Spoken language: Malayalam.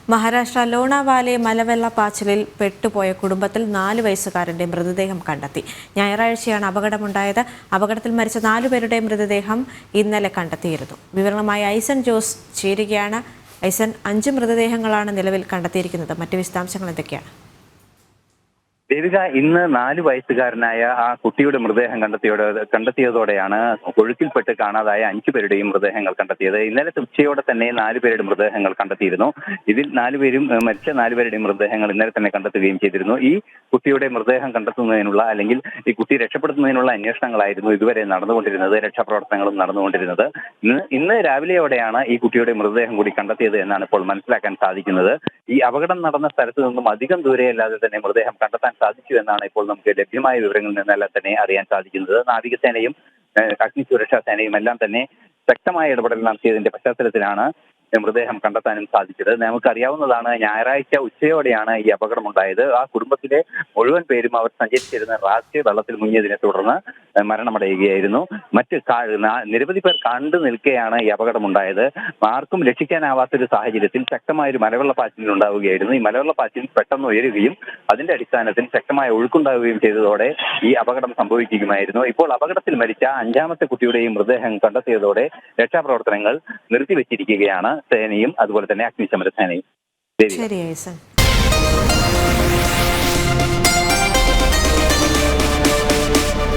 മഹാരാഷ്ട്ര ലോണാവാലെ മലവെള്ളപ്പാച്ചിലിൽ പെട്ടുപോയ കുടുംബത്തിൽ 4 വയസ്സുകാരന്റെ മൃതദേഹം കണ്ടെത്തി. ഞായറാഴ്ചയാണ് അപകടമുണ്ടായത്. അപകടത്തിൽ മരിച്ച 4 പേരുടെ മൃതദേഹം ഇന്നലെ കണ്ടെത്തിയിരുന്നു. വിവരങ്ങളുമായി ഐസൻ ജോസ് ചേരുകയാണ്. ഐസൻ, 5 മൃതദേഹങ്ങളാണ് നിലവിൽ കണ്ടെത്തിയിരിക്കുന്നത്. മറ്റ് വിശദാംശങ്ങൾ എന്തൊക്കെയാണ്? ദേവിക, ഇന്ന് 4 വയസ്സുകാരനായ ആ കുട്ടിയുടെ മൃതദേഹം കണ്ടെത്തിയതോടെയാണ് ഒഴുക്കിൽപ്പെട്ട് കാണാതായ 5 പേരുടെയും മൃതദേഹങ്ങൾ കണ്ടെത്തിയത്. ഇന്നലെ ഉച്ചയോടെ തന്നെ 4 പേരുടെ മൃതദേഹങ്ങൾ കണ്ടെത്തിയിരുന്നു. ഇതിൽ 4 പേരും മരിച്ച 4 പേരുടെയും മൃതദേഹങ്ങൾ ഇന്നലെ തന്നെ കണ്ടെത്തുകയും ചെയ്തിരുന്നു. ഈ കുട്ടിയുടെ മൃതദേഹം കണ്ടെത്തുന്നതിനുള്ള അല്ലെങ്കിൽ ഈ കുട്ടി രക്ഷപ്പെടുത്തുന്നതിനുള്ള അന്വേഷണങ്ങളായിരുന്നു ഇതുവരെ നടന്നുകൊണ്ടിരുന്നത്. രക്ഷാപ്രവർത്തനങ്ങളും നടന്നുകൊണ്ടിരുന്നത്. ഇന്ന് രാവിലെയോടെയാണ് ഈ കുട്ടിയുടെ മൃതദേഹം കൂടി കണ്ടെത്തിയത് എന്നാണ് ഇപ്പോൾ മനസ്സിലാക്കാൻ സാധിക്കുന്നത്. ഈ അപകടം നടന്ന സ്ഥലത്ത് നിന്നും അധികം ദൂരെയല്ലാതെ തന്നെ മൃതദേഹം കണ്ടെത്താൻ സാധിച്ചു എന്നാണ് ഇപ്പോൾ നമുക്ക് ലഭ്യമായ വിവരങ്ങളിൽ നിന്നെല്ലാം തന്നെ അറിയാൻ സാധിക്കുന്നത്. നാവികസേനയും അഗ്നിസുരക്ഷാ സേനയും എല്ലാം തന്നെ ശക്തമായ ഇടപെടൽ നടത്തിയതിന്റെ പശ്ചാത്തലത്തിലാണ് മൃതദേഹം കണ്ടെത്താനും സാധിച്ചത്. നമുക്കറിയാവുന്നതാണ്, ഞായറാഴ്ച ഉച്ചയോടെയാണ് ഈ അപകടമുണ്ടായത്. ആ കുടുംബത്തിലെ മുഴുവൻ പേരും അവർ സഞ്ചരിച്ചിരുന്ന റാസ്റ്റ് വെള്ളത്തിൽ മുങ്ങിയതിനെ തുടർന്ന് മരണമടയുകയായിരുന്നു. നിരവധി പേർ കണ്ടു നിൽക്കെയാണ് ഈ അപകടമുണ്ടായത്. ആർക്കും രക്ഷിക്കാനാവാത്തൊരു സാഹചര്യത്തിൽ ശക്തമായൊരു മലവെള്ളപ്പാച്ചിൽ ഉണ്ടാവുകയായിരുന്നു. ഈ മലവെള്ളപ്പാച്ചിൽ പെട്ടെന്ന് ഉയരുകയും അതിന്റെ അടിസ്ഥാനത്തിൽ ശക്തമായ ഒഴുക്കുണ്ടാവുകയും ചെയ്തതോടെ ഈ അപകടം സംഭവിക്കുകയായിരുന്നു. ഇപ്പോൾ അപകടത്തിൽ മരിച്ച 5ാമത്തെ കുട്ടിയുടെയും മൃതദേഹം കണ്ടെത്തിയതോടെ രക്ഷാപ്രവർത്തനങ്ങൾ നിർത്തിവെച്ചിരിക്കുകയാണ് സേനയും അതുപോലെ തന്നെ അഗ്നിശമന സേനയും. ശരി.